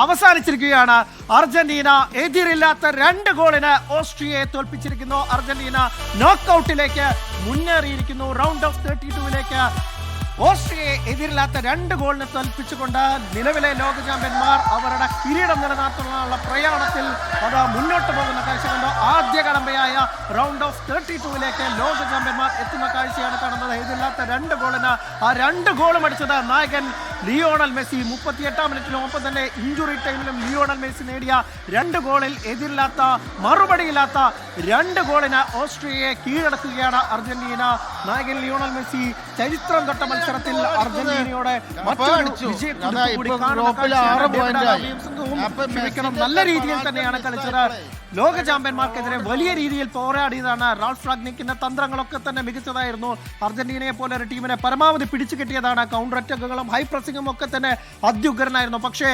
അവസാനിച്ചിരിക്കുകയാണ്. Argentina എതിരില്ലാത്ത 2 ഗോളിന് ഓസ്ട്രിയയെ തോൽപ്പിച്ചിരിക്കുന്നു. Argentina നോക്കൌട്ടിലേക്ക് മുന്നേറിയിരിക്കുന്നു. Round of 32ലേക്ക് ഓസ്ട്രിയയെ എതിരില്ലാത്ത 2 ഗോളിന് തോൽപ്പിച്ചുകൊണ്ട് നിലവിലെ ലോക ചാമ്പ്യന്മാർ അവരുടെ കിരീടം നിലനിർത്താനുള്ള പ്രയാണത്തിൽ അത് മുന്നോട്ട് പോകുന്ന കാഴ്ച കണ്ടു. ആദ്യ കടമ്പയായ റൗണ്ട് ഓഫ് 32ലേക്ക് ലോക ചാമ്പ്യന്മാർ എത്തുന്ന കാഴ്ചയാണ് കാണുന്നത്. എതിരില്ലാത്ത 2 ഗോളിന് ആ 2 ഗോളും അടിച്ചത് നായകൻ ലിയോണൽ മെസ്സി. 38-ാം മിനിറ്റിലും ഒപ്പം തന്നെ ഇഞ്ചുറി ടൈമിലും ലിയോണൽ മെസ്സി നേടിയ 2 ഗോളിൽ എതിരില്ലാത്ത മറുപടിയില്ലാത്ത 2 ഗോളിന് ഓസ്ട്രിയയെ കീഴടക്കുകയാണ് അർജന്റീന. നായകൻ ലിയോണൽ മെസ്സി ചരിത്രം തൊട്ട മത്സരത്തിൽ അർജന്റീനയോടെ നല്ല രീതിയിൽ തന്നെയാണ് കളിച്ചത്. ലോക ചാമ്പ്യന്മാർക്കെതിരെ വലിയ രീതിയിൽ പോരാടിയതാണ്. റാൾഫ് റാഗ്നിക്കിന്റെ തന്ത്രങ്ങളൊക്കെ തന്നെ മികച്ചതായിരുന്നു. അർജന്റീനയെ പോലെ ഒരു ടീമിനെ പരമാവധി പിടിച്ചു കിട്ടിയതാണ്. കൗണ്ടർ അറ്റാക്കുകളും ഹൈ പ്രസിംഗും ഒക്കെ തന്നെ അത്യുഗ്രനായിരുന്നു. പക്ഷേ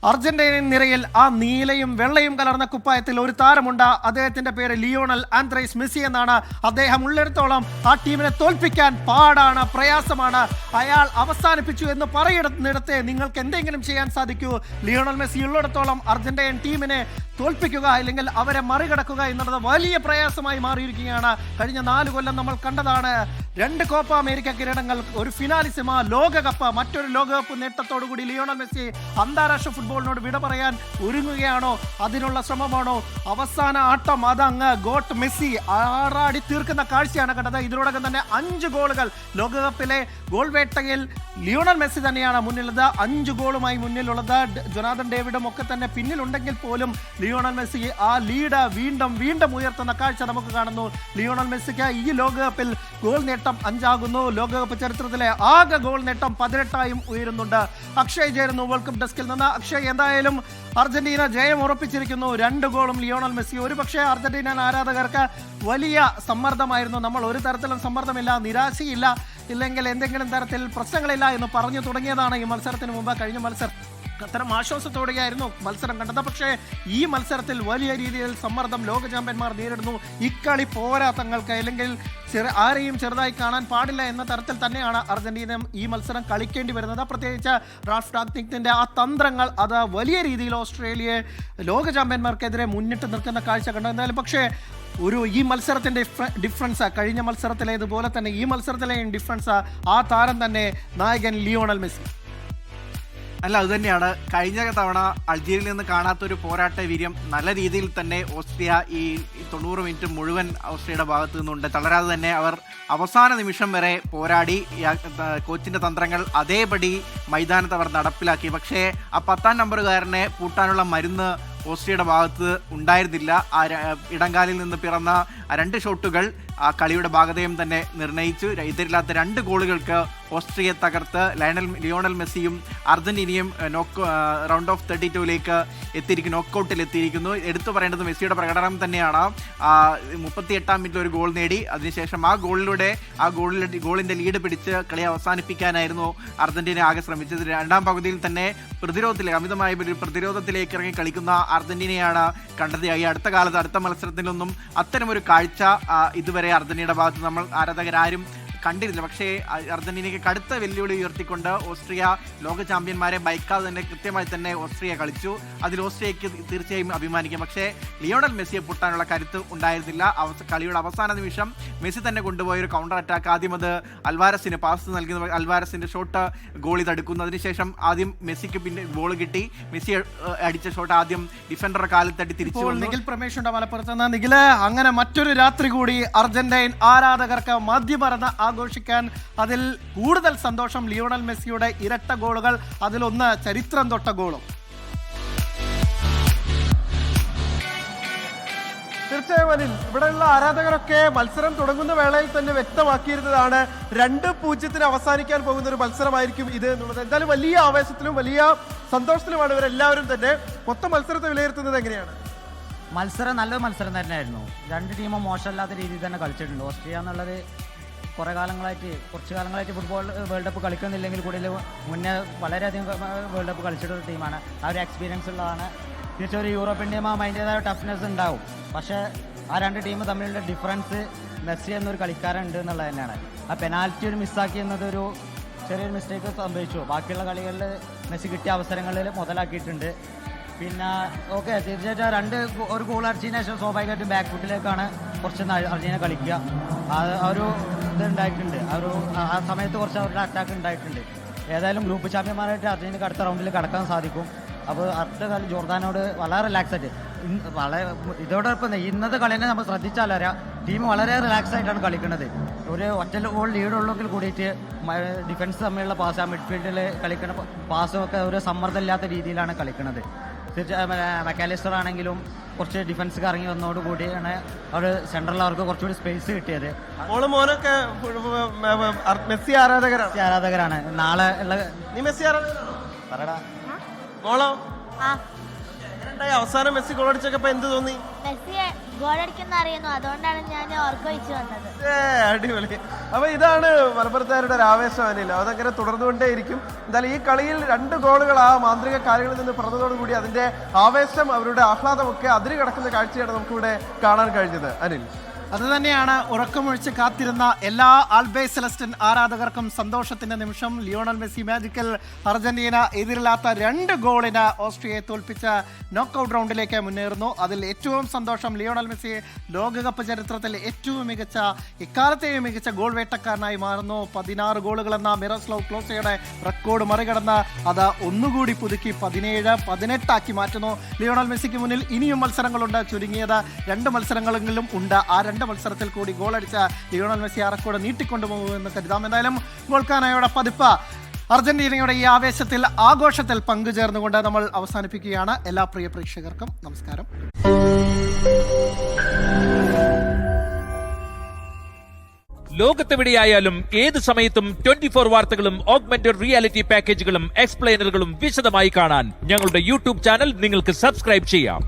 അർജന്റീനൻ നിരയിൽ ആ നീലയും വെള്ളയും കലർന്ന കുപ്പായത്തിൽ ഒരു താരമുണ്ട്. അദ്ദേഹത്തിന്റെ പേര് ലിയോണൽ ആന്ദ്രേസ് മെസ്സി എന്നാണ്. അദ്ദേഹം ഉള്ളിടത്തോളം ആ ടീമിനെ തോൽപ്പിക്കാൻ പാടാണ്, പ്രയാസമാണ്. അയാൾ അവസാനിപ്പിച്ചു എന്ന് പറയുന്നിടത്തെ നിങ്ങൾക്ക് എന്തെങ്കിലും ചെയ്യാൻ സാധിക്കൂ. ലിയോണൽ മെസ്സി ഉള്ളിടത്തോളം അർജന്റീൻ ടീമിനെ തോൽപ്പിക്കുക അല്ലെങ്കിൽ അവരെ മറികടക്കുക എന്നുള്ളത് വലിയ പ്രയാസമായി മാറിയിരിക്കുകയാണ്. കഴിഞ്ഞ 4 കൊല്ലം നമ്മൾ കണ്ടതാണ്. 2 കോപ്പ അമേരിക്ക കിരീടങ്ങൾ, ഒരു ഫിനാലിസിമ, ലോകകപ്പ്, മറ്റൊരു ലോകകപ്പ് നേട്ടത്തോടുകൂടി ലിയോണൽ മെസ്സി അന്താരാഷ്ട്ര ഫുട്ബോളിനോട് വിട പറയാൻ ഒരുങ്ങുകയാണോ? അതിനുള്ള ശ്രമമാണോ? അവസാന ആട്ടം അതങ്ങ് ഗോട്ട് മെസ്സി ആറാടി തീർക്കുന്ന കാഴ്ചയാണ് കണ്ടത്. ഇതിനോടകം തന്നെ 5 ഗോളുകൾ ലോകകപ്പിലെ ഗോൾ വേട്ടയിൽ ലിയോണൽ മെസ്സി തന്നെയാണ് മുന്നിലുള്ളത്. 5 ഗോളുമായി മുന്നിലുള്ളത്. ജൊനാഥൻ ഡേവിഡും ഒക്കെ തന്നെ പിന്നിലുണ്ടെങ്കിൽ പോലും ലിയോണൽ മെസ്സി ആ ലീഡ് വീണ്ടും ഉയർത്തുന്ന കാഴ്ച നമുക്ക് കാണുന്നു. ലിയോണൽ മെസ്സിക്ക് ഈ ലോകകപ്പിൽ ഗോൾ നേട്ടം 5 ആകുന്നു. ലോകകപ്പ് ചരിത്രത്തിലെ ആകെ ഗോൾ നേട്ടം 18ആയും ഉയരുന്നുണ്ട്. അക്ഷയ് ചേരുന്നു വേൾഡ് കപ്പ് ഡെസ്കിൽ നിന്ന്. അക്ഷയ്, എന്തായാലും അർജന്റീന ജയം ഉറപ്പിച്ചിരിക്കുന്നു. 2 ഗോളും ലിയോണൽ മെസ്സി. ഒരുപക്ഷെ അർജന്റീന ആരാധകർക്ക് വലിയ സമ്മർദ്ദമായിരുന്നു. നമ്മൾ ഒരു തരത്തിലും സമ്മർദ്ദമില്ല, നിരാശയില്ല, ഇല്ലെങ്കിൽ എന്തെങ്കിലും തരത്തിൽ പ്രശ്നങ്ങളില്ല എന്ന് പറഞ്ഞു തുടങ്ങിയതാണ് ഈ മത്സരത്തിന് മുമ്പ്. കഴിഞ്ഞ മത്സരം അത്തരം ആശ്വാസത്തോടെയായിരുന്നു മത്സരം കണ്ടത്. പക്ഷേ ഈ മത്സരത്തിൽ വലിയ രീതിയിൽ സമ്മർദ്ദം ലോക ചാമ്പ്യന്മാർ നേരിടുന്നു. ഇക്കളി പോരാ തങ്ങൾക്ക്, അല്ലെങ്കിൽ ആരെയും ചെറുതായി കാണാൻ പാടില്ല എന്ന തരത്തിൽ തന്നെയാണ് അർജന്റീന ഈ മത്സരം കളിക്കേണ്ടി വരുന്നത്. പ്രത്യേകിച്ച് റാൾഫ് റാഗ്നിക്കിന്റെ ആ തന്ത്രങ്ങൾ അത് വലിയ രീതിയിൽ ഓസ്ട്രേലിയയെ ലോക ചാമ്പ്യന്മാർക്കെതിരെ മുന്നിട്ട് നിൽക്കുന്ന കാഴ്ച കണ്ടു. എന്തായാലും പക്ഷേ ഈ മത്സരത്തിന്റെ ഡിഫറൻസ് കഴിഞ്ഞ മത്സരത്തിലേതുപോലെ തന്നെ ഈ മത്സരത്തിലെയും ഡിഫറൻസ് ആ താരം തന്നെ നായകൻ ലിയോണൽ മെസ്സി. അല്ല, അതുതന്നെയാണ്. കഴിഞ്ഞ തവണ അൾജീരിയയിൽ നിന്ന് കാണാത്തൊരു പോരാട്ട വീര്യം നല്ല രീതിയിൽ തന്നെ ഓസ്ട്രിയ ഈ 90 മിനിറ്റ് മുഴുവൻ ഓസ്ട്രിയയുടെ ഭാഗത്തു നിന്നുണ്ട്. തളരാതെ തന്നെ അവർ അവസാന നിമിഷം വരെ പോരാടി. കോച്ചിന്റെ തന്ത്രങ്ങൾ അതേപടി മൈതാനത്ത് അവർ നടപ്പിലാക്കി. പക്ഷേ ആ 10ാം നമ്പറുകാരനെ പൂട്ടാനുള്ള മരുന്ന് ഓസ്ട്രിയയുടെ ഭാഗത്ത് ഉണ്ടായിരുന്നില്ല. ആ ഇടങ്കാലിൽ നിന്ന് പിറന്ന 2 ഷോട്ടുകൾ ആ കളിയുടെ ഭാഗതയും തന്നെ നിർണയിച്ചു. എതിരില്ലാത്ത 2 ഗോളുകൾക്ക് ഓസ്ട്രിയയെ തകർത്ത് ലിയോണൽ മെസ്സിയും അർജന്റീനയും റൗണ്ട് ഓഫ് 32ലേക്ക് നോക്കൌട്ടിൽ എത്തിയിരിക്കുന്നു. എടുത്തു പറയേണ്ടത് മെസ്സിയുടെ പ്രകടനം തന്നെയാണ്. 38ാം മിനിറ്റിൽ ഒരു ഗോൾ നേടി. അതിനുശേഷം ആ ഗോളിന്റെ ലീഡ് പിടിച്ച് കളി അവസാനിപ്പിക്കാനായിരുന്നു അർജന്റീന ആകെ ശ്രമിച്ചത്. 2ാം പകുതിയിൽ തന്നെ അമിതമായ പ്രതിരോധത്തിലേക്ക് ഇറങ്ങി കളിക്കുന്ന അർജന്റീനയാണ് കണ്ടത്. ഈ അടുത്ത കാലത്ത് അടുത്ത മത്സരത്തിലൊന്നും അത്തരമൊരു കാഴ്ച ഇതുവരെ അർജന്റീനയുടെ ഭാഗത്ത് നമ്മൾ ആരാധകരാരും കണ്ടിരുന്നില്ല. പക്ഷേ അർജന്റീനയ്ക്ക് കടുത്ത വെല്ലുവിളി ഉയർത്തിക്കൊണ്ട് ഓസ്ട്രിയ ലോക ചാമ്പ്യന്മാരെ ബൈക്കാതെ തന്നെ കൃത്യമായി തന്നെ ഓസ്ട്രിയ കളിച്ചു. അതിൽ ഓസ്ട്രിയയ്ക്ക് തീർച്ചയായും അഭിമാനിക്കാം. പക്ഷേ ലിയോണൽ മെസ്സിയെ പൊട്ടാനുള്ള കരുത്ത് ഉണ്ടായിരുന്നില്ല. കളിയുടെ അവസാന നിമിഷം മെസ്സി തന്നെ കൊണ്ടുപോയൊരു കൗണ്ടർ അറ്റാക്ക്, ആദ്യം അത് അൽവാരസിന് പാസ് നൽകുന്ന അൽവാരസിന്റെ ഷോട്ട് ഗോളി തടുക്കുന്നു. അതിനുശേഷം ആദ്യം മെസ്സിക്ക് പിന്നെ ബോൾ കിട്ടി. മെസ്സി അടിച്ച ഷോട്ട് ആദ്യം ഡിഫൻഡറുടെ കാലത്തടി തിരിച്ചു. നിഖിൽ പ്രമേഷുണ്ട് മലപ്പുറത്ത് നിന്ന്. നിഖില്, അങ്ങനെ മറ്റൊരു രാത്രി കൂടി അർജന്റീൻ ആരാധകർക്ക് മദ്യമറന്ന് ആഘോഷിക്കാൻ. അതിൽ കൂടുതൽ സന്തോഷം ലിയോണൽ മെസ്സിയുടെ ഇരട്ട ഗോളുകൾ, അതിലൊന്ന് ചരിത്രം തൊട്ട ഗോളും. തീർച്ചയായും അനിൽ, ഇവിടെയുള്ള ആരാധകരൊക്കെ മത്സരം തുടങ്ങുന്ന വേളയിൽ തന്നെ വ്യക്തമാക്കിയിരുന്നതാണ് 2-0 അവസാനിക്കാൻ പോകുന്ന ഒരു മത്സരമായിരിക്കും ഇത് എന്നുള്ളത്. എന്തായാലും വലിയ ആവേശത്തിലും വലിയ സന്തോഷത്തിലുമാണ് ഇവരെല്ലാവരും തന്നെ. മൊത്തം മത്സരത്തെ വിലയിരുത്തുന്നത് എങ്ങനെയാണ്? മത്സരം നല്ലൊരു മത്സരം തന്നെയായിരുന്നു. 2 ടീമും മോശമല്ലാത്ത രീതിയിൽ തന്നെ കളിച്ചിട്ടുണ്ട്. ഓസ്ട്രിയ എന്നുള്ളത് കുറച്ച് കാലങ്ങളായിട്ട് ഫുട്ബോൾ വേൾഡ് കപ്പ് കളിക്കുന്നില്ലെങ്കിൽ കൂടി മുന്നേ വളരെയധികം വേൾഡ് കപ്പ് കളിച്ചിട്ടൊരു ടീമാണ്. ആ ഒരു എക്സ്പീരിയൻസ് ഉള്ളതാണ്. തീർച്ചയായും ഒരു യൂറോപ്യൻ ടീം അതിൻ്റേതായ ടഫ്നെസ് ഉണ്ടാവും. പക്ഷേ ആ 2 ടീം തമ്മിലുള്ള ഡിഫറൻസ് മെസ്സി എന്നൊരു കളിക്കാരുണ്ട് എന്നുള്ളത് തന്നെയാണ്. ആ പെനാൽറ്റി ഒരു മിസ്സാക്കി എന്നതൊരു ചെറിയൊരു മിസ്റ്റേക്ക് സംഭവിച്ചു. ബാക്കിയുള്ള കളികളിൽ മെസ്സി കിട്ടിയ അവസരങ്ങളിൽ മുതലാക്കിയിട്ടുണ്ട്. പിന്നെ ഓക്കെ തീർച്ചയായിട്ടും ഒരു ഗോൾ അടിച്ചതിന് ശേഷം സ്വാഭാവികമായിട്ടും ബാക്ക് ഫുട്ടിലേക്കാണ് കുറച്ച് അർജന്റീന കളിക്കുക. ഒരു ഇത് ഉണ്ടായിട്ടുണ്ട്, ആ സമയത്ത് കുറച്ച് അവരുടെ അറ്റാക്ക് ഉണ്ടായിട്ടുണ്ട്. ഏതായാലും ഗ്രൂപ്പ് ചാമ്പ്യന്മാരായിട്ട് അർജന്റീനക്ക് അടുത്ത റൗണ്ടിൽ കടക്കാൻ സാധിക്കും. അപ്പോൾ അടുത്ത കളി ജോർദാനോട് വളരെ റിലാക്സ് ആയിട്ട് ഇതോടൊപ്പം ഇന്നത്തെ കളിനെ നമ്മൾ ശ്രദ്ധിച്ചാലറിയാം, ടീം വളരെ റിലാക്സ് ആയിട്ടാണ് കളിക്കുന്നത്. ഒരു ഒറ്റ ഗോൾ ലീഡുള്ളെങ്കിൽ കൂടിയിട്ട് ഡിഫൻസ് തമ്മിലുള്ള പാസ്, മിഡ്ഫീൽഡിൽ കളിക്കുന്ന പാസും ഒക്കെ ഒരു സമ്മർദ്ദമില്ലാത്ത രീതിയിലാണ് കളിക്കുന്നത്. മെക്കാലിസ്റ്റർ ആണെങ്കിലും കുറച്ച് ഡിഫൻസ് ഇറങ്ങി വന്നതോടുകൂടിയാണ് അവർ സെൻട്രലിൽ അവർക്ക് കുറച്ചുകൂടി സ്പേസ് കിട്ടിയത്. മോനൊക്കെ മെസ്സി ആരാധകരാണ്. നാളെ ഉള്ള നീ മെസ്സി പറയടാ മോളോ അവസാനം മെസ്സി ഗോൾ അടിച്ചപ്പോ എന്ത് തോന്നി? മെസ്സി ഗോൾ അടിക്കുന്ന അറിയുന്നു, അതുകൊണ്ടാണ് ഞാൻ ഓർക്കൊഴിച്ചു വന്നത്. അടിപൊളി. അപ്പൊ ഇതാണ് മലപ്പുറത്തുകാരുടെ ഒരു ആവേശം. അനിൽ അതങ്ങനെ തുടർന്നുകൊണ്ടേയിരിക്കും. എന്തായാലും ഈ കളിയിൽ 2 ഗോളുകൾ ആ മാന്ത്രിക കാര്യങ്ങളിൽ നിന്ന് പിറന്നതോടുകൂടി അതിന്റെ ആവേശം, അവരുടെ ആഹ്ലാദമൊക്കെ അതിര് കടക്കുന്ന കാഴ്ചയാണ് നമുക്കിവിടെ കാണാൻ കഴിഞ്ഞത്. അനിൽ, അത് തന്നെയാണ് ഉറക്കമൊഴിച്ച് കാത്തിരുന്ന എല്ലാ ആൽബേ സെലസ്റ്റൻ ആരാധകർക്കും സന്തോഷത്തിന്റെ നിമിഷം. ലിയോണൽ മെസ്സി മാജിക്കൽ അർജന്റീന എതിരില്ലാത്ത 2 ഗോളിന് ഓസ്ട്രിയയെ തോൽപ്പിച്ച നോക്കൌട്ട് റൗണ്ടിലേക്ക് മുന്നേറുന്നു. അതിൽ ഏറ്റവും സന്തോഷം ലിയോണൽ മെസ്സി ലോകകപ്പ് ചരിത്രത്തിൽ ഏറ്റവും മികച്ച, ഇക്കാലത്തെയും മികച്ച ഗോൾ വേട്ടക്കാരനായി മാറുന്നു. 16 ഗോളുകൾ എന്ന മിറോസ്ലാവ് ക്ലോസയുടെ റെക്കോർഡ് മറികടന്ന് അത് ഒന്നുകൂടി പുതുക്കി 17-18 മാറ്റുന്നു. ലിയോണൽ മെസ്സിക്ക് മുന്നിൽ ഇനിയും മത്സരങ്ങളുണ്ട്. ചുരുങ്ങിയത് 2 മത്സരങ്ങളെങ്കിലും ഉണ്ട്. ആ 2 മത്സരത്തിൽ കൂടി ഗോളടിച്ച ലിയോണൽ മെസ്സി ആ റെക്കോർഡ് നീട്ടിക്കൊണ്ടുപോകുമെന്ന് കരുതാം. എന്തായാലും ഗോൾക്കാനായുടെ പതിപ്പ് അർജന്റീനയുടെ ഈ ആവേശത്തിൽ, ആഘോഷത്തിൽ പങ്കുചേർന്നുകൊണ്ട് നമ്മൾ അവസാനിപ്പിക്കുകയാണ്. എല്ലാ പ്രിയ പ്രേക്ഷകർക്കും നമസ്കാരം. ലോകത്തെവിടെയായാലും ഏത് സമയത്തും 24 വാർത്തകളും ഓഗ്മെന്റഡ് റിയാലിറ്റി പാക്കേജുകളും എക്സ്പ്ലെയിനറുകളും വിശദമായി കാണാൻ ഞങ്ങളുടെ യൂട്യൂബ് ചാനൽ നിങ്ങൾക്ക് സബ്സ്ക്രൈബ് ചെയ്യാം.